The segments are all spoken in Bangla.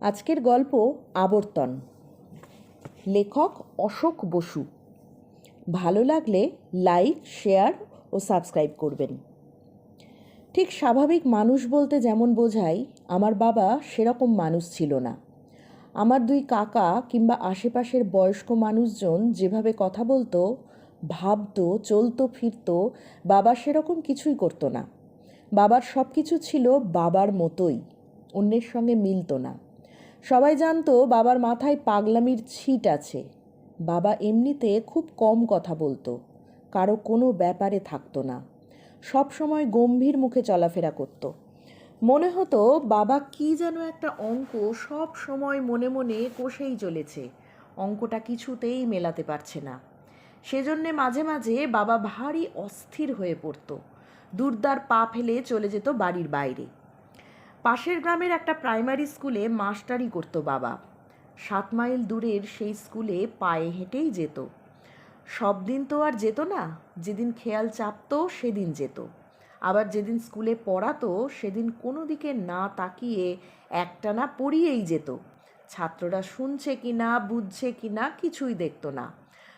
আজকের গল্প আবর্তন। লেখক অশোক বসু। ভালো লাগলে লাইক, শেয়ার ও সাবস্ক্রাইব করবেন। ঠিক স্বাভাবিক মানুষ বলতে যেমন বোঝায়, আমার বাবা সেরকম মানুষ ছিল না। আমার দুই কাকা কিংবা আশেপাশের বয়স্ক মানুষজন যেভাবে কথা বলতো, ভাবতো, চলতো ফিরতো, বাবা সেরকম কিছুই করতো না। বাবার সব কিছু ছিল বাবার মতোই, অন্যের সঙ্গে মিলতো না। সবাই জানতো বাবার মাথায় পাগলামির ছিট আছে। বাবা এমনিতে খুব কম কথা বলতো, কারো কোনো ব্যাপারে থাকতো না, সব সময় গম্ভীর মুখে চলাফেরা করতো। মনে হতো বাবা কি যেন একটা অঙ্ক সব সময় মনে মনে কষেই চলেছে, অঙ্কটা কিছুতেই মেলাতে পারছে না। সেজন্যে মাঝে মাঝে বাবা ভারী অস্থির হয়ে পড়তো, দুর্দার পা ফেলে চলে যেত বাড়ির বাইরে। পাশের গ্রামের একটা প্রাইমারি স্কুলে মাস্টারি করতো বাবা। 7 মাইল দূরের সেই স্কুলে পায়ে হেঁটেই যেত। সব দিন তো আর যেত না, যেদিন খেয়াল চাপতো সেদিন যেত। আবার যেদিন স্কুলে পড়াতো সেদিন কোনো দিকে না তাকিয়ে একটানা পড়িয়েই যেত। ছাত্ররা শুনছে কি না, বুঝছে কি না কিছুই দেখতো না।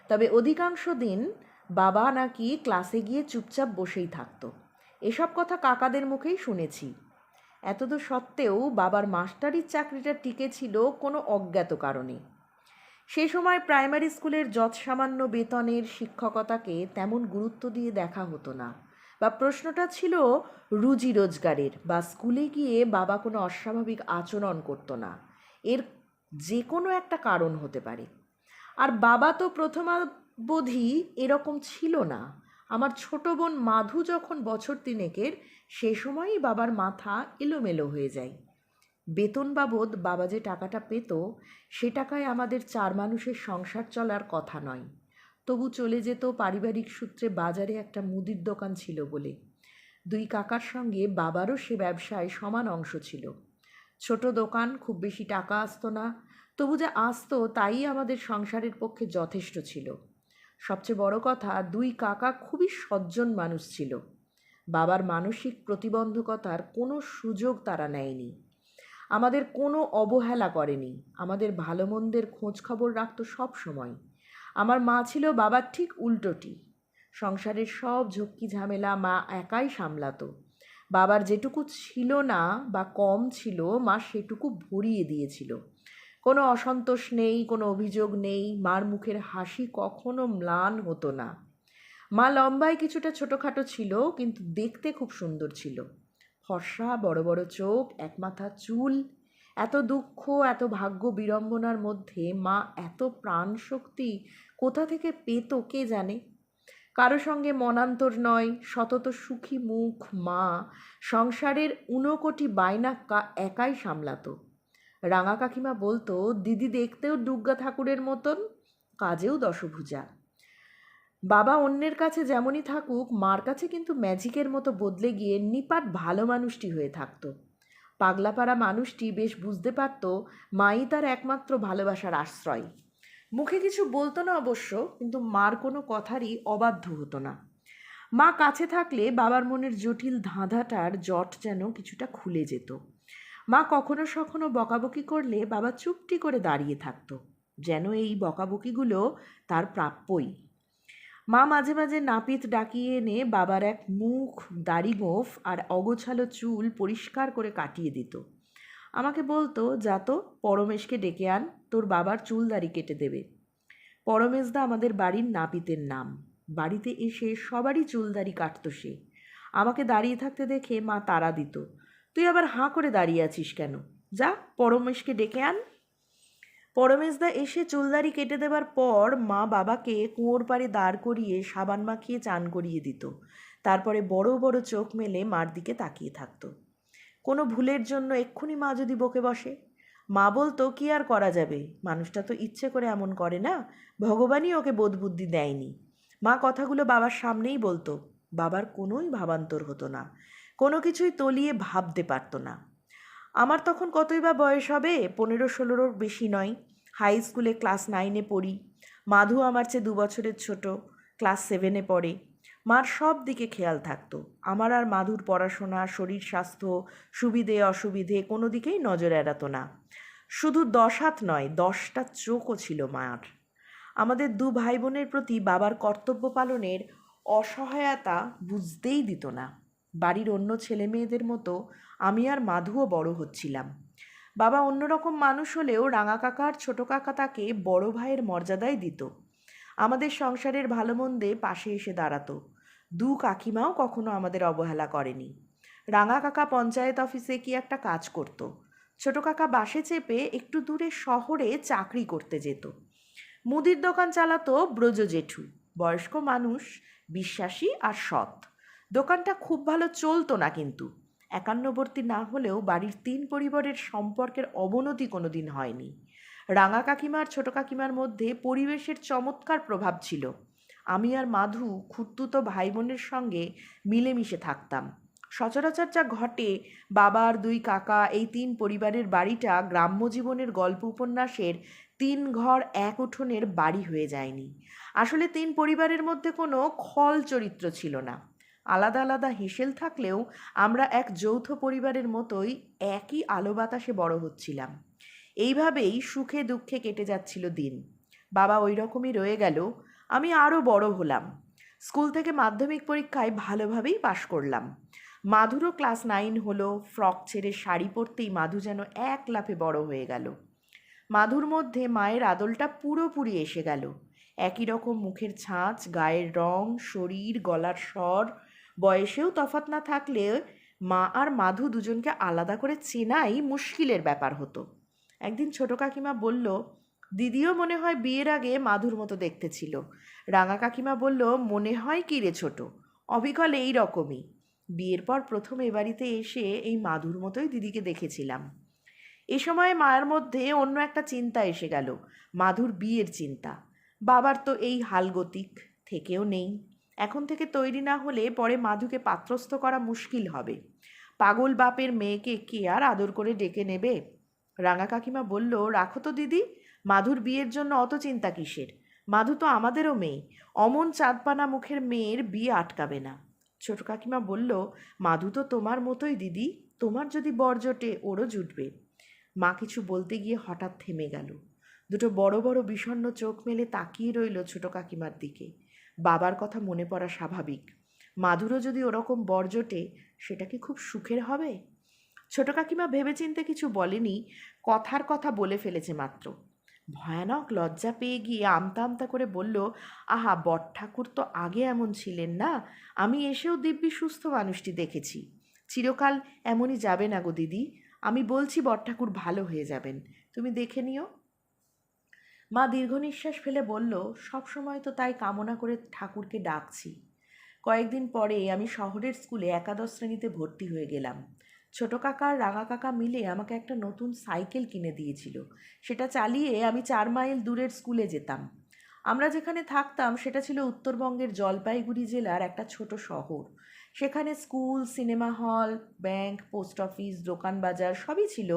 তবে অধিকাংশ দিন বাবা নাকি ক্লাসে গিয়ে চুপচাপ বসেই থাকতো। এসব কথা কাকাদের মুখেই শুনেছি। এতদূর সত্ত্বেও বাবার মাস্টারির চাকরিটা টিকে ছিল কোনো অজ্ঞাত কারণে। সেই সময় প্রাইমারি স্কুলের যৎসামান্য বেতনের শিক্ষকতাকে তেমন গুরুত্ব দিয়ে দেখা হতো না, বা প্রশ্নটা ছিল রুজি রোজগারের, বা স্কুলে গিয়ে বাবা কোনো অস্বাভাবিক আচরণ করতো না। এর যে কোনো একটা কারণ হতে পারে। আর বাবা তো প্রথমাবধি এরকম ছিল না। আমার ছোট বোন মাধু যখন বছর তিনেকের, সে সময়ই বাবার মাথা এলোমেলো হয়ে যায়। বেতন বাবদ বাবা যে টাকাটা পেত, সে টাকায় আমাদের 4 মানুষের সংসার চলার কথা নয়। তবু চলে যেত পারিবারিক সূত্রে বাজারে একটা মুদির দোকান ছিল বলে। দুই কাকার সঙ্গে বাবারও সে ব্যবসায় সমান অংশ ছিল। ছোট দোকান, খুব বেশি টাকা আসতো না, তবু যা আসতো তাই আমাদের সংসারের পক্ষে যথেষ্ট ছিল। সবচেয়ে বড় কথা, দুই কাকা খুবই সজ্জন মানুষ ছিল। বাবার মানসিক প্রতিবন্ধকতার কোনো সুযোগ তারা নেয়নি। আমাদের কোনো অবহেলা করেনি, আমাদের ভালো মন্দের খোঁজ খবর রাখতো সব সময়। আমার মা ছিল বাবার ঠিক উল্টোটি। সংসারের সব ঝক্কি ঝামেলা মা একাই সামলাতো। বাবার যেটুকু ছিল না বা কম ছিল, মা সেটুকু ভরিয়ে দিয়েছিল। কোনো অসন্তোষ নেই, কোনো অভিযোগ নেই, মার মুখের হাসি কখনো ম্লান হতো না। মা লম্বায় কিছুটা ছোটোখাটো ছিল, কিন্তু দেখতে খুব সুন্দর ছিল। ফর্সা, বড় বড় চোখ, একমাথা চুল। এত দুঃখ, এত ভাগ্য বিড়ম্বনার মধ্যে মা এত প্রাণ শক্তি কোথা থেকে পেত কে জানে। কারো সঙ্গে মনান্তর নয়, সতত সুখী মুখ মা সংসারের 59 বায়না একাই সামলাতো। রাঙা কাকিমা বলতো, দিদি দেখতেও দুর্গা ঠাকুরের মতন, কাজেও দশভুজা। বাবা অন্যের কাছে যেমনই থাকুক, মার কাছে কিন্তু ম্যাজিকের মতো বদলে গিয়ে নিপাট ভালো মানুষটি হয়ে থাকতো। পাগলাপাড়া মানুষটি বেশ বুঝতে পারত মাই তার একমাত্র ভালোবাসার আশ্রয়। মুখে কিছু বলতো না অবশ্য, কিন্তু মার কোনো কথারই অবাধ্য হতো না। মা কাছে থাকলে বাবার মনের জটিল ধাঁধাটার জট যেন কিছুটা খুলে যেত। মা কখনো সখনো বকাবকি করলে বাবা চুপটি করে দাঁড়িয়ে থাকতো, যেন এই বকাবকিগুলো তার প্রাপ্যই। মা মাঝে মাঝে নাপিত ডাকিয়ে এনে বাবার এক মুখ, দাড়ি গোঁফ আর অগোছালো চুল পরিষ্কার করে কাটিয়ে দিত। আমাকে বলতো, যা তো পরমেশকে ডেকে আন, তোর বাবার চুল দাড়ি কেটে দেবে। পরমেশদা আমাদের বাড়ির নাপিতের নাম। বাড়িতে এসে সবারই চুল দাড়ি কাটতো সে। আমাকে দাঁড়িয়ে থাকতে দেখে মা তাড়া দিত, তুই আবার হাঁ করে দাঁড়িয়ে আছিস কেন, যা পরমেশকে ডেকে আন। পরমেশদা এসে চুলদাড়ি কেটে দেবার পর মা বাবাকে কুয়োর পাড়ে দাঁড় করিয়ে সাবান মাখিয়ে চান করিয়ে দিত। তারপরে বড় বড় চোখ মেলে মার দিকে তাকিয়ে থাকতো। কোনো ভুলের জন্য এক্ষুনি মা যদি বকে বসে, মা বলতো, কি আর করা যাবে, মানুষটা তো ইচ্ছে করে এমন করে না, ভগবানই ওকে বোধ বুদ্ধি দেয়নি। মা কথাগুলো বাবার সামনেই বলতো। বাবার কোনোই ভাবান্তর হতো না, কোনো কিছুই তলিয়ে ভাবতে পারতো না। আমার তখন কতই বা বয়স হবে, 15-16 বেশি নয়। হাই স্কুলে ক্লাস 9-এ পড়ি। মাধু আমার চেয়ে 2 বছরের ছোট, ক্লাস 7-এ পড়ে। মার সব দিকে খেয়াল থাকতো। আমার আর মাধুর পড়াশোনা, শরীর স্বাস্থ্য, সুবিধে অসুবিধে কোনো দিকেই নজর এড়াতো না। শুধু 10 হাত নয়, 10টা চোখও ছিল মার। আমাদের দু ভাই বোনের প্রতি বাবার কর্তব্য পালনের অসহায়তা বুঝতেই দিত না। বাড়ির অন্য ছেলে মেয়েদের মতো আমি আর মাধুও বড় হচ্ছিলাম। বাবা অন্যরকম মানুষ হলেও রাঙা কাকা আর ছোট কাকা তাকে বড় ভাইয়ের মর্যাদাই দিত। আমাদের সংসারের ভালো মন্দে পাশে এসে দাঁড়াতো। দু কাকিমাও কখনো আমাদের অবহেলা করেনি। রাঙা কাকা পঞ্চায়েত অফিসে কি একটা কাজ করত। ছোট কাকা বাসে চেপে একটু দূরে শহরে চাকরি করতে যেত। মুদির দোকান চালাতো ব্রজ জেঠু, বয়স্ক মানুষ, বিশ্বাসী আর সৎ। দোকানটা খুব ভালো চলতো না, কিন্তু একান্নবর্তী না হলেও বাড়ির 3 পরিবারের সম্পর্কের অবনতি কোনোদিন হয়নি। রাঙা কাকিমা আর ছোট কাকিমার মধ্যে পরিবেশের চমৎকার প্রভাব ছিল। আমি আর মাধু খুড়তুতো ভাই বোনের সঙ্গে মিলেমিশে থাকতাম। সচরাচর যা ঘটে, বাবা আর 2 কাকা এই 3 পরিবারের বাড়িটা গ্রাম্য জীবনের গল্প উপন্যাসের 3 ঘর এক উঠোনের বাড়ি হয়ে যায়নি। আসলে 3 পরিবারের মধ্যে কোনো খল চরিত্র ছিল না। আলাদা আলাদা হেসেল থাকলেও আমরা এক যৌথ পরিবারের মতোই একই আলো বাতাসে বড় হচ্ছিলাম। এইভাবেই সুখে দুঃখে কেটে যাচ্ছিল দিন। বাবা ওই রকমই রয়ে গেল। আমি আরও বড় হলাম। স্কুল থেকে মাধ্যমিক পরীক্ষায় ভালোভাবেই পাশ করলাম। মাধুরও ক্লাস 9 হলো। ফ্রক ছেড়ে শাড়ি পরতেই মাধু যেন এক লাফে বড় হয়ে গেল। মাধুর মধ্যে মায়ের আদলটা পুরোপুরি এসে গেল। একই রকম মুখের ছাঁচ, গায়ের রং, শরীর, গলার স্বর, বয়সেও তফাৎ না থাকলে মা আর মাধু দুজনকে আলাদা করে চেনাই মুশকিলের ব্যাপার হতো। একদিন ছোট কাকিমা বলল, দিদিও মনে হয় বিয়ের আগে মাধুর মতো দেখতে ছিল। রাঙা কাকিমা বলল, মনে হয় কি রে ছোট, অবিকল এই রকমই। বিয়ের পর প্রথম এ বাড়িতে এসে এই মাধুর মতোই দিদিকে দেখেছিলাম। এ সময় মায়ের মধ্যে অন্য একটা চিন্তা এসে গেল, মাধুর বিয়ের চিন্তা। বাবার তো এই হালগতিক থেকেও নেই। এখন থেকে তৈরি না হলে পরে মাধুকে পাত্রস্থ করা মুশকিল হবে। পাগল বাপের মেয়েকে কে আর আদর করে ডেকে নেবে? রাঙা কাকিমা বলল, রাখো তো দিদি, মাধুর বিয়ের জন্য অত চিন্তা কিসের? মাধু তো আমাদেরও মেয়ে। অমন চাঁদপানা মুখের মেয়ের বিয়ে আটকাবে না। ছোট কাকিমা বলল, মাধু তো তোমার মতোই দিদি, তোমার যদি বর জোটে ওরও জুটবে। মা কিছু বলতে গিয়ে হঠাৎ থেমে গেল। দুটো বড় বড় বিষণ্ণ চোখ মেলে তাকিয়ে রইল ছোট কাকিমার দিকে। বাবার কথা মনে পড়া স্বাভাবিক। মাধুরও যদি ওরকম বর জোটে, সেটা কি খুব সুখের হবে? ছোট কাকিমা ভেবেচিন্তে কিছু বলেনি, কথার কথা বলে ফেলেছে মাত্র। ভয়ানক লজ্জা পেয়ে গিয়ে আমতা আমতা করে বলল, আহা, বট ঠাকুর তো আগে এমন ছিলেন না। আমি এসেও দিব্যি সুস্থ মানুষটি দেখেছি। চিরকাল এমনই যাবে না গো দিদি। আমি বলছি বট ঠাকুর ভালো হয়ে যাবেন, তুমি দেখে নিও। মা দীর্ঘ নিঃশ্বাস ফেলে বলল, সবসময় তো তাই কামনা করে ঠাকুরকে ডাকছি। কয়েকদিন পরে আমি শহরের স্কুলে একাদশ শ্রেণীতে ভর্তি হয়ে গেলাম। ছোট কাকা আর রাঙা কাকা মিলে আমাকে একটা নতুন সাইকেল কিনে দিয়েছিল। সেটা চালিয়ে আমি 4 মাইল দূরের স্কুলে যেতাম। আমরা যেখানে থাকতাম সেটা ছিল উত্তরবঙ্গের জলপাইগুড়ি জেলার একটা ছোট শহর। সেখানে school, cinema hall, bank, post office, দোকান বাজার সবই ছিল।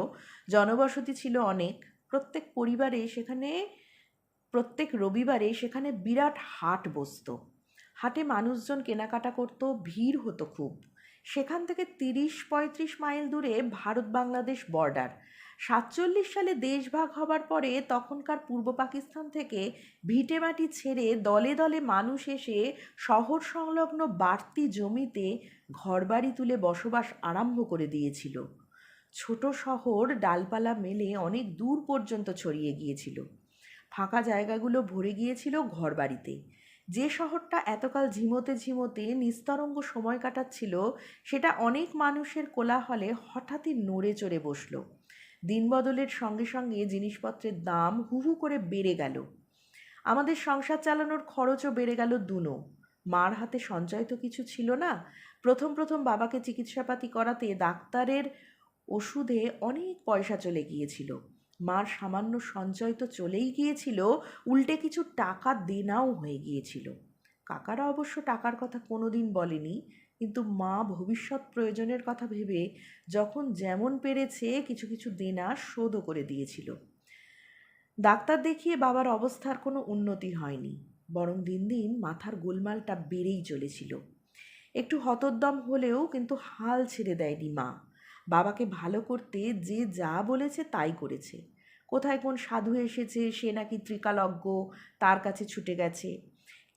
জনবসতি ছিল অনেক। প্রত্যেক রবিবারে সেখানে বিরাট হাট বসতো। হাটে মানুষজন কেনাকাটা করত, ভিড় হতো খুব। সেখান থেকে 30-35 মাইল দূরে ভারত বাংলাদেশ বর্ডার। 47 সালে দেশভাগ হবার পরে তখনকার পূর্ব পাকিস্তান থেকে ভিটেমাটি ছেড়ে দলে দলে মানুষ এসে শহর সংলগ্ন বাড়তি জমিতে ঘরবাড়ি তুলে বসবাস আরম্ভ করে দিয়েছিল। ছোট শহর ডালপালা মেলে অনেক দূর পর্যন্ত ছড়িয়ে গিয়েছিল। ফাঁকা জায়গাগুলো ভরে গিয়েছিল ঘরবাড়িতে। যে শহরটা এতকাল ঝিমোতে ঝিমোতে নিস্তরঙ্গ সময় কাটাচ্ছিল, সেটা অনেক মানুষের কোলাহলে হঠাৎই নড়ে চড়ে বসল। দিন বদলের সঙ্গে সঙ্গে জিনিসপত্রের দাম হু হু করে বেড়ে গেল। আমাদের সংসার চালানোর খরচও বেড়ে গেল দুনো। মার হাতে সঞ্চয় তো কিছু ছিল না। প্রথম প্রথম বাবাকে চিকিৎসাপাতি করাতে ডাক্তারের ওষুধে অনেক পয়সা চলে গিয়েছিল। মার সামান্য সঞ্চয় তো চলেই গিয়েছিল, উল্টে কিছু টাকা দেনাও হয়ে গিয়েছিল। কাকারা অবশ্য টাকার কথা কোনোদিন বলেনি, কিন্তু মা ভবিষ্যৎ প্রয়োজনের কথা ভেবে যখন যেমন পেরেছে কিছু কিছু দেনা শোধও করে দিয়েছিল। ডাক্তার দেখিয়ে বাবার অবস্থার কোনো উন্নতি হয়নি, বরং দিন দিন মাথার গোলমালটা বেড়েই চলেছিল। একটু হতোদ্যম হলেও কিন্তু হাল ছেড়ে দেয়নি মা। বাবাকে ভালো করতে যে যা বলেছে তাই করেছে। কোথায় কোন সাধু এসেছে, সে নাকি ত্রিকালজ্ঞ, তার কাছে ছুটে গেছে।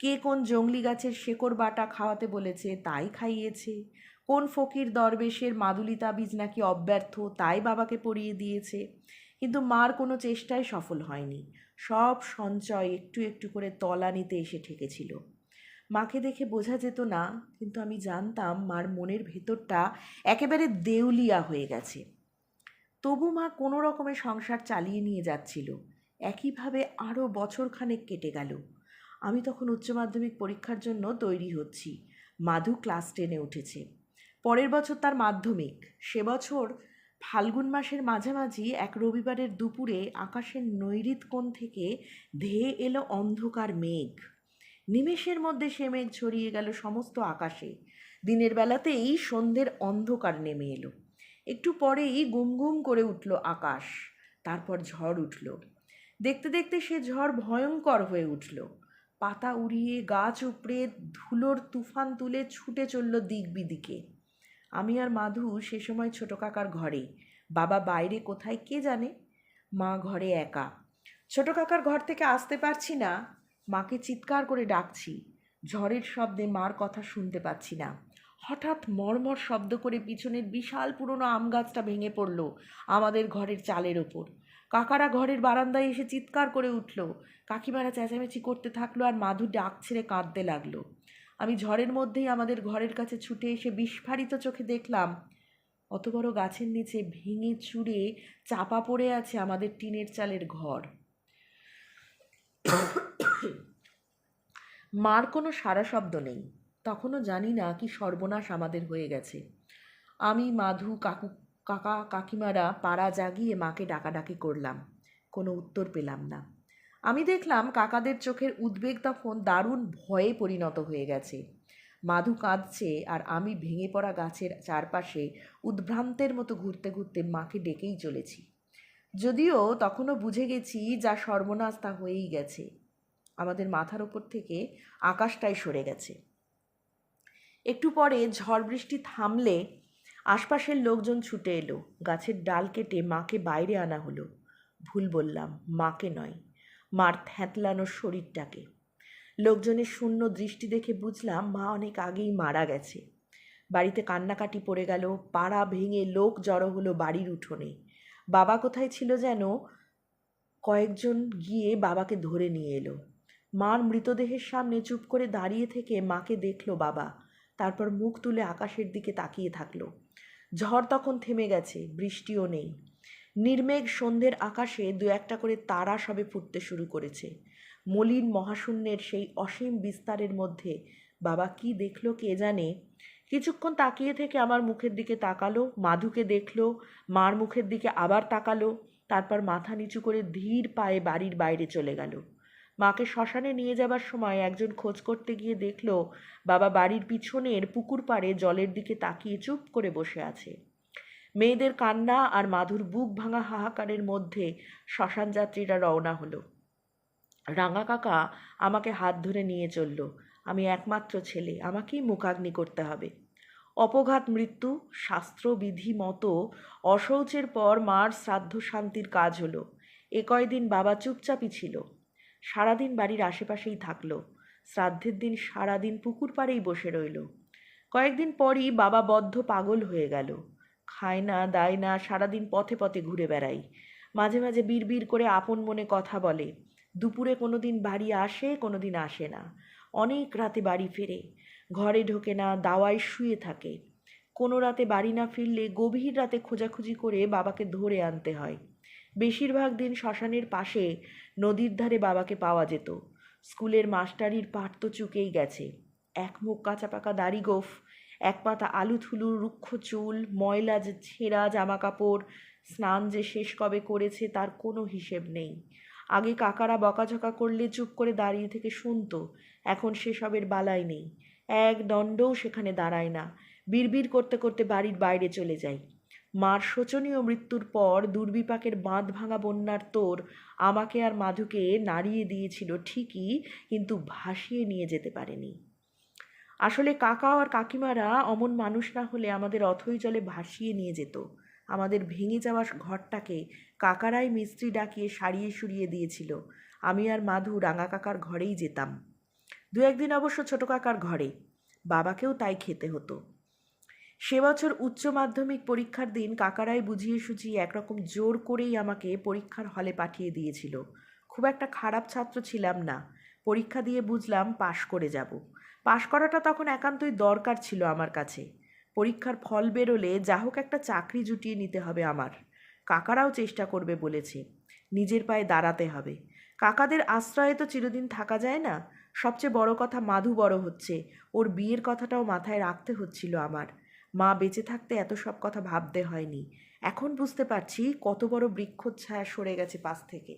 কে কোন জংলি গাছের শেকড় বাটা খাওয়াতে বলেছে, তাই খাইয়েছে। কোন ফকির দরবেশের মাদুলি তাবিজ নাকি অব্যর্থ, তাই বাবাকে পরিয়ে দিয়েছে। কিন্তু মার কোনো চেষ্টাই সফল হয়নি। সব সঞ্চয় একটু একটু করে তলানিতে এসে ঠেকেছিল। মাকে দেখে বোঝা যেত না, কিন্তু আমি জানতাম মার মনের ভেতরটা একেবারে দেউলিয়া হয়ে গেছে। তবু মা কোনো রকমে সংসার চালিয়ে নিয়ে যাচ্ছিল। একইভাবে আরও বছরখানেক কেটে গেল। আমি তখন উচ্চ মাধ্যমিক পরীক্ষার জন্য তৈরি হচ্ছি। মাধু ক্লাস 10-এ উঠেছে। পরের বছর তার মাধ্যমিক। সে বছর ফাল্গুন মাসের মাঝামাঝি এক রবিবারের দুপুরে আকাশের নৈঋত কোণ থেকে ধেয়ে এলো অন্ধকার মেঘ। নিমেষের মধ্যে সে মেঘ ছড়িয়ে গেল সমস্ত আকাশে। দিনের বেলাতেই সন্ধ্যের অন্ধকার নেমে এলো। একটু পরেই গুম গুম করে উঠল আকাশ। তারপর ঝড় উঠল। দেখতে দেখতে সে ঝড় ভয়ঙ্কর হয়ে উঠল। পাতা উড়িয়ে, গাছ উপড়ে, ধুলোর তুফান তুলে ছুটে চলল দিক বিদিকে। আমি আর মাধু সে সময় ছোট কাকার ঘরে। বাবা বাইরে কোথায় কে জানে। মা ঘরে একা। ছোট কাকার ঘর থেকে আসতে পারছি না। মাকে চিৎকার করে ডাকছি। ঝড়ের শব্দে মার কথা শুনতে পাচ্ছি না। হঠাৎ মর্মর শব্দ করে পিছনের বিশাল পুরনো আম গাছটা ভেঙে পড়ল আমাদের ঘরের চালের ওপর। কাকারা ঘরের বারান্দায় এসে চিৎকার করে উঠল। কাকিমারা চেঁচামেচি করতে থাকলো, আর মাধু ডাক ছেড়ে কাঁদতে লাগলো। আমি ঝড়ের মধ্যেই আমাদের ঘরের কাছে ছুটে এসে বিস্ফারিত চোখে দেখলাম অত বড় গাছের নিচে ভেঙে চুরে চাপা পড়ে আছে আমাদের টিনের চালের ঘর। মার কোনো সাড়া শব্দ নেই। তখনও জানি না কি সর্বনাশ আমাদের হয়ে গেছে। আমি, মাধু, কাকা কাকিমারা পাড়া জাগিয়ে মাকে ডাকাডাকি করলাম। কোনো উত্তর পেলাম না। আমি দেখলাম কাকাদের চোখের উদ্বেগ তখন দারুণ ভয়ে পরিণত হয়ে গেছে। মাধু কাঁদছে, আর আমি ভেঙে পড়া গাছের চারপাশে উদ্ভ্রান্তের মতো ঘুরতে ঘুরতে মাকে ডেকেই চলেছি। যদিও তখনও বুঝে গেছি যা সর্বনাশ তা হয়েই গেছে। আমাদের মাথার ওপর থেকে আকাশটাই সরে গেছে। একটু পরে ঝড় বৃষ্টি থামলে আশপাশের লোকজন ছুটে এলো। গাছের ডাল কেটে মাকে বাইরে আনা হলো। ভুল বললাম, মাকে নয়, মার থ্যাতলানো শরীরটাকে। লোকজনের শূন্য দৃষ্টি দেখে বুঝলাম মা অনেক আগেই মারা গেছে। বাড়িতে কান্নাকাটি পড়ে গেল। পাড়া ভেঙে লোক জড়ো হলো বাড়ির উঠোনে। বাবা কোথায় ছিল যেন, কয়েকজন গিয়ে বাবাকে ধরে নিয়ে এলো। মার মৃতদেহের সামনে চুপ করে দাঁড়িয়ে থেকে মাকে দেখলো বাবা। তারপর মুখ তুলে আকাশের দিকে তাকিয়ে থাকলো। ঝড় তখন থেমে গেছে, বৃষ্টিও নেই। নির্মেঘ সন্ধ্যের আকাশে দু একটা করে তারা সবে ফুটতে শুরু করেছে। মলিন মহাশূন্যের সেই অসীম বিস্তারের মধ্যে বাবা কি দেখলো কে জানে। কিছুক্ষণ তাকিয়ে থেকে আমার মুখের দিকে তাকালো, মাধুকে দেখলো, মার মুখের দিকে আবার তাকালো, তারপর মাথা নিচু করে ধীর পায়ে বাড়ির বাইরে চলে গেল। মাকে শ্মশানে নিয়ে যাবার সময় একজন খোঁজ করতে গিয়ে দেখলো বাবা বাড়ির পিছনের পুকুর পাড়ে জলের দিকে তাকিয়ে চুপ করে বসে আছে। মেয়েদের কান্না আর মাধুর বুক ভাঙা হাহাকারের মধ্যে শ্মশান যাত্রীরা রওনা হলো। রাঙা কাকা আমাকে হাত ধরে নিয়ে চলল। আমি একমাত্র ছেলে, আমাকেই মুখাগ্নি করতে হবে। অপঘাত মৃত্যু, শাস্ত্রবিধি মতো অশৌচের পর মার শ্রাদ্ধ শান্তির কাজ হলো। এ কয়দিন বাবা চুপচাপই ছিল। সারাদিন বাড়ির আশেপাশেই থাকলো। শ্রাদ্ধের দিন সারাদিন পুকুর পাড়েই বসে রইল। কয়েকদিন পরই বাবা বদ্ধ পাগল হয়ে গেল। খায় না, দায় না, সারাদিন পথে পথে ঘুরে বেড়াই। মাঝে মাঝে বিড়বিড় করে আপন মনে কথা বলে। দুপুরে কোনো দিন বাড়ি আসে, কোনো দিন আসে না। অনেক রাতে বাড়ি ফেরে। ঘরে ঢোকে না, দাওয়ায় শুয়ে থাকে। কোনো রাতে বাড়ি না ফিরলে গভীর রাতে খোঁজাখুঁজি করে বাবাকে ধরে আনতে হয়। বেশিরভাগ দিন শ্মশানের পাশে নদীর ধারে বাবাকে পাওয়া যেত। স্কুলের মাস্টারির পাঠ তো চুকেই গেছে। এক মুখ কাঁচা পাকা দাড়ি গোঁফ, এক পাতা আলু থুলু রুক্ষ চুল, ময়লা ছেঁড়া জামা কাপড়, স্নান যে শেষ কবে করেছে তার কোনো হিসেব নেই। আগে কাকারা বকাঝকা করলে চুপ করে দাঁড়িয়ে থেকে শুনতো, এখন সেসবের বালাই নেই। এক দণ্ডও সেখানে দাঁড়ায় না। বিড়বিড় করতে করতে বাড়ির বাইরে চলে যায়। মার শোচনীয় মৃত্যুর পর দুর্বিপাকের বাঁধ ভাঙা বন্যার তোর আমাকে আর মাধুকে নাড়িয়ে দিয়েছিল ঠিকই, কিন্তু ভাসিয়ে নিয়ে যেতে পারেনি। আসলে কাকা আর কাকিমারা অমন মানুষ না হলে আমাদের অথই জলে ভাসিয়ে নিয়ে যেত। আমাদের ভেঙে যাওয়া ঘরটাকে কাকারাই মিস্ত্রি ডাকিয়ে সারিয়ে সুরিয়ে দিয়েছিল। আমি আর মাধু রাঙা কাকার ঘরেই যেতাম, দু একদিন অবশ্য ছোট কাকার ঘরে। বাবাকেও তাই খেতে হতো। সে বছর উচ্চ মাধ্যমিক পরীক্ষার দিন কাকারাই বুঝিয়ে সুঝিয়ে একরকম জোর করেই আমাকে পরীক্ষার হলে পাঠিয়ে দিয়েছিল। খুব একটা খারাপ ছাত্র ছিলাম না, পরীক্ষা দিয়ে বুঝলাম পাশ করে যাব। পাশ করাটা তখন একান্তই দরকার ছিল আমার কাছে। পরীক্ষার ফল বেরোলে যা হোক একটা চাকরি জুটিয়ে নিতে হবে আমার। কাকারাও চেষ্টা করবে বলেছে, নিজের পায়ে দাঁড়াতে হবে। কাকাদের আশ্রয়ে তো চিরদিন থাকা যায় না। সবচেয়ে বড় কথা, মাধু বড় হচ্ছে, ওর বিয়ের কথাটাও মাথায় রাখতে হচ্ছিল আমার। মা বেঁচে থাকতে এত সব কথা ভাবতে হয়নি। এখন বুঝতে পারছি কত বড় বৃক্ষচ্ছায়া সরে গেছে পাশ থেকে।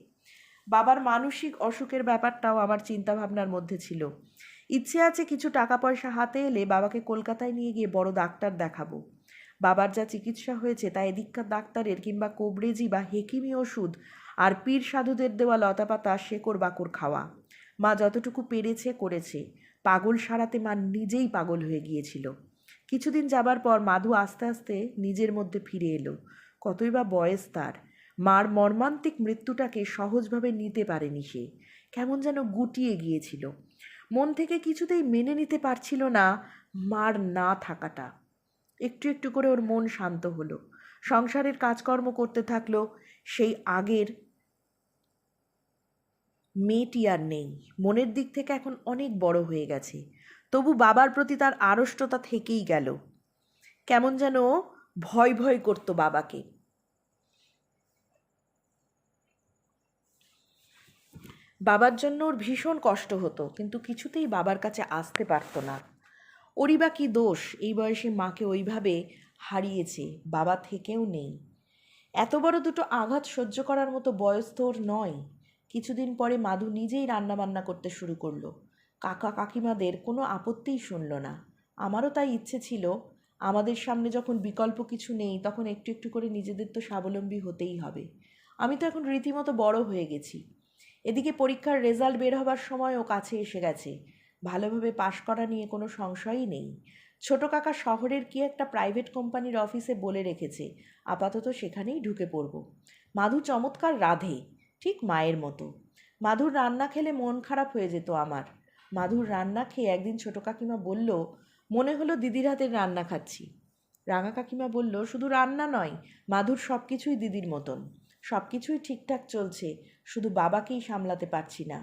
বাবার মানসিক অসুখের ব্যাপারটাও আমার চিন্তাভাবনার মধ্যে ছিল। ইচ্ছে আছে কিছু টাকা পয়সা হাতে এলে বাবাকে কলকাতায় নিয়ে গিয়ে বড় ডাক্তার দেখাবো। বাবার যা চিকিৎসা হয়েছে তা এদিককার ডাক্তারের কিংবা কোবরেজি বা হেকিমি ওষুধ আর পীর সাধুদের দেওয়া লতাপাতা শেকড় বাকড় খাওয়া। মা যতটুকু পেরেছে করেছে। পাগল সারাতে মা নিজেই পাগল হয়ে গিয়েছিল। কিছুদিন যাবার পর মাধু আস্তে আস্তে নিজের মধ্যে ফিরে এলো। কতই বা বয়স তার। মার মর্মান্তিক মৃত্যুটাকে সহজভাবে নিতে পারেনি সে। কেমন যেন গুটিয়ে গিয়েছিল। মন থেকে কিছুতেই মেনে নিতে পারছিল না মার না থাকাটা। একটু একটু করে ওর মন শান্ত হলো। সংসারের কাজকর্ম করতে থাকলো। সেই আগের মেয়েটি আর নেই। মনের দিক থেকে এখন অনেক বড় হয়ে গেছে। তবু বাবার প্রতি তার আড়ষ্টতা থেকেই গেল। কেমন যেন ভয় ভয় করতো বাবাকে। বাবার জন্য ওর ভীষণ কষ্ট হতো, কিন্তু কিছুতেই বাবার কাছে আসতে পারতো না। ওরই বা কী দোষ এই বয়সে মাকে ওইভাবে হারিয়েছে, বাবা থেকেও নেই। এত বড় দুটো আঘাত সহ্য করার মতো বয়স তো ওর নয়। কিছুদিন পরে মাধু নিজেই রান্নাবান্না করতে শুরু করলো। কাকা কাকিমাদের কোনো আপত্তিই শুনল না। আমারও তাই ইচ্ছে ছিল, আমাদের সামনে যখন বিকল্প কিছু নেই তখন একটু একটু করে নিজেদের তো স্বাবলম্বী হতেই হবে। আমি তো এখন রীতিমতো বড় হয়ে গেছি। এদিকে পরীক্ষার রেজাল্ট বের হবার সময়ও কাছে এসে গেছে। ভালোভাবে পাশ করা নিয়ে কোনো সংশয়ই নেই। ছোট কাকা শহরের কি একটা প্রাইভেট কোম্পানির অফিসে বলে রেখেছে, আপাতত সেখানেই ঢুকে পড়ব। মাধু চমৎকার রাঁধে, ঠিক মায়ের মতো। মাধুর রান্না খেলে মন খারাপ হয়ে যেত আমার। মাধুর রান্না খেয়ে একদিন ছোট কাকিমা বলল, মনে হলো দিদির হাতের রান্না খাচ্ছি। রাঙা কাকিমা বলল, শুধু রান্না নয়, মাধুর সব কিছুই দিদির মতন। সব কিছুই ঠিকঠাক চলছে, শুধু বাবাকেই সামলাতে পারছি না।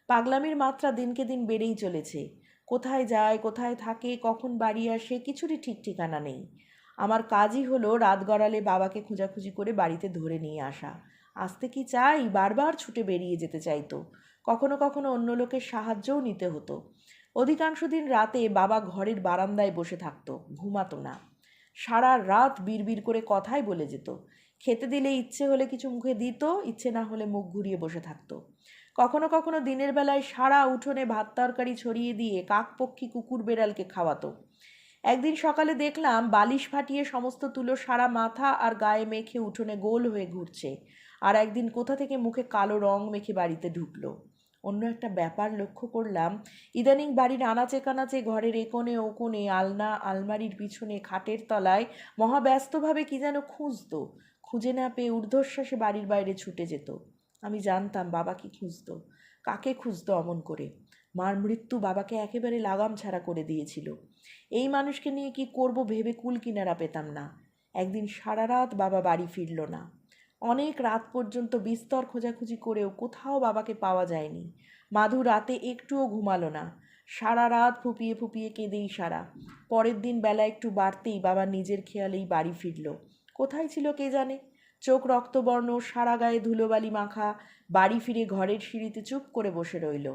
পাগলামির মাত্রা দিনকে দিন বেড়েই চলেছে। কোথায় যায়, কোথায় থাকে, কখন বাড়ি আসে, কিছুরই ঠিক ঠিকানা নেই। আমার কাজই হলো রাত গড়ালে বাবাকে খোঁজাখুঁজি করে বাড়িতে ধরে নিয়ে আসা। আসতে কি চাই, বারবার ছুটে বেরিয়ে যেতে চাইতো। কখনো কখনো অন্য লোকের সাহায্যও নিতে হতো। অধিকাংশ দিন রাতে বাবা ঘরের বারান্দায় বসে থাকতো, ঘুমাতো না। সারা রাত বিড়বিড় করে কথাই বলে যেত। খেতে দিলে ইচ্ছে হলে কিছু মুখে দিত, ইচ্ছে না হলে মুখ ঘুরিয়ে বসে থাকতো। কখনো কখনো দিনের বেলায় সারা উঠোনে ভাত তরকারি ছড়িয়ে দিয়ে কাকপক্ষী কুকুর বেড়ালকে খাওয়াতো। একদিন সকালে দেখলাম বালিশ ফাটিয়ে সমস্ত তুলো সারা মাথা আর গায়ে মেখে উঠোনে গোল হয়ে ঘুরছে। আর একদিন কোথা থেকে মুখে কালো রং মেখে বাড়িতে ঢুকলো। অন্য একটা ব্যাপার লক্ষ্য করলাম, ইদানিং বাড়ির আনাচে কানাচে, ঘরের এ কোণে আলনা আলমারির পিছনে খাটের তলায় মহাব্যস্তভাবে কি যেন খুঁজতো। খুঁজে না পেয়ে ঊর্ধ্বশ্বাসে বাড়ির বাইরে ছুটে যেত। আমি জানতাম বাবা কি খুঁজতো, কাকে খুঁজতো অমন করে। মার মৃত্যু বাবাকে একেবারে লাগাম ছাড়া করে দিয়েছিল। এই মানুষকে নিয়ে কি করব ভেবে কুল কিনারা পেতাম না। একদিন সারা রাত বাবা বাড়ি ফিরল না। অনেক রাত পর্যন্ত বিস্তর খোঁজাখুঁজি করেও কোথাও বাবাকে পাওয়া যায়নি। মাধু রাতে একটুও ঘুমালো না। সারা রাত ফুপিয়ে ফুপিয়ে কেঁদেই সারা। পরের দিন বেলা একটু বাড়তেই বাবা নিজের খেয়ালেই বাড়ি ফিরল। কোথায় ছিল কে জানে। চোখ রক্তবর্ণ, সারা গায়ে ধুলোবালি মাখা, বাড়ি ফিরে ঘরের সিঁড়িতে চুপ করে বসে রইল।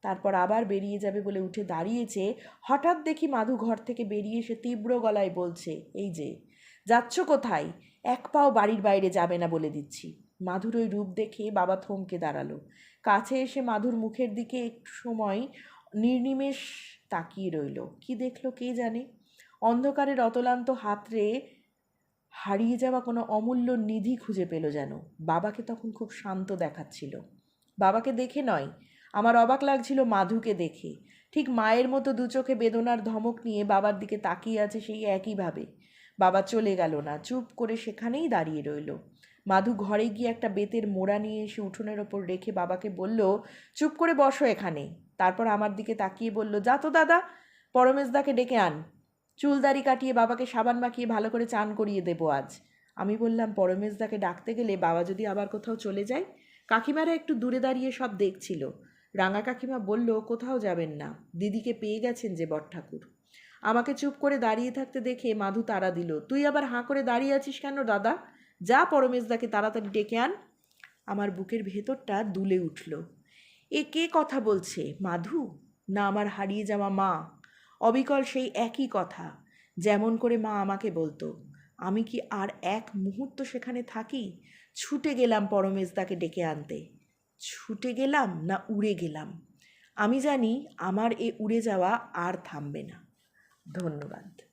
তারপর আবার বেরিয়ে যাবে বলে উঠে দাঁড়িয়েছে, হঠাৎ দেখি মাধু ঘর থেকে বেরিয়ে এসে তীব্র গলায় বলছে, এই যে যাচ্ছ কোথায়, এক পাও বাড়ির বাইরে যাবে না বলে দিচ্ছি। মাধুর ওই রূপ দেখে বাবা থমকে দাঁড়ালো। কাছে এসে মাধুর মুখের দিকে একটু সময় নির্নিমেষ তাকিয়ে রইল। কি দেখলো কে জানে। অন্ধকারের অতলান্ত হাতড়ে হারিয়ে যাওয়া কোনো অমূল্য নিধি খুঁজে পেল যেন। বাবাকে তখন খুব শান্ত দেখাচ্ছিল। বাবাকে দেখে নয়, আমার অবাক লাগছিল মাধুকে দেখে। ঠিক মায়ের মতো দু চোখে বেদনার ধমক নিয়ে বাবার দিকে তাকিয়ে আছে সেই একইভাবে। বাবা চলে গেল না, চুপ করে সেখানেই দাঁড়িয়ে রইল। মাধু ঘরে গিয়ে একটা বেতের মোড়া নিয়ে এসে উঠোনের ওপর রেখে বাবাকে বলল, চুপ করে বসো এখানে। তারপর আমার দিকে তাকিয়ে বলল, যা তো দাদা, পরমেশদাকে ডেকে আন। চুলদারি কাটিয়ে বাবাকে সাবান মাখিয়ে ভালো করে চান করিয়ে দেবো আজ। আমি বললাম, পরমেশদাকে ডাকতে গেলে বাবা যদি আবার কোথাও চলে যায়? কাকিমারা একটু দূরে দাঁড়িয়ে সব দেখছিল। রাঙা কাকিমা বলল, কোথাও যাবেন না, দিদিকে পেয়ে গেছেন যে বড়ঠাকুর। আমাকে চুপ করে দাঁড়িয়ে থাকতে দেখে মাধু তাড়া দিল, তুই আবার হাঁ করে দাঁড়িয়ে আছিস কেন দাদা? যা পরমেশদাকে তাড়াতাড়ি ডেকে আন। আমার বুকের ভেতরটা দুলে উঠল। এ কে কথা বলছে, মাধু না আমার হারিয়ে যাওয়া মা? অবিকল সেই একই কথা, যেমন করে মা আমাকে বলতো। আমি কি আর এক মুহূর্ত সেখানে থাকি? ছুটে গেলাম পরমেশদাকে ডেকে আনতে। ছুটে গেলাম না উড়ে গেলাম? আমি জানি আমার এ উড়ে যাওয়া আর থামবে না। ধন্যবাদ।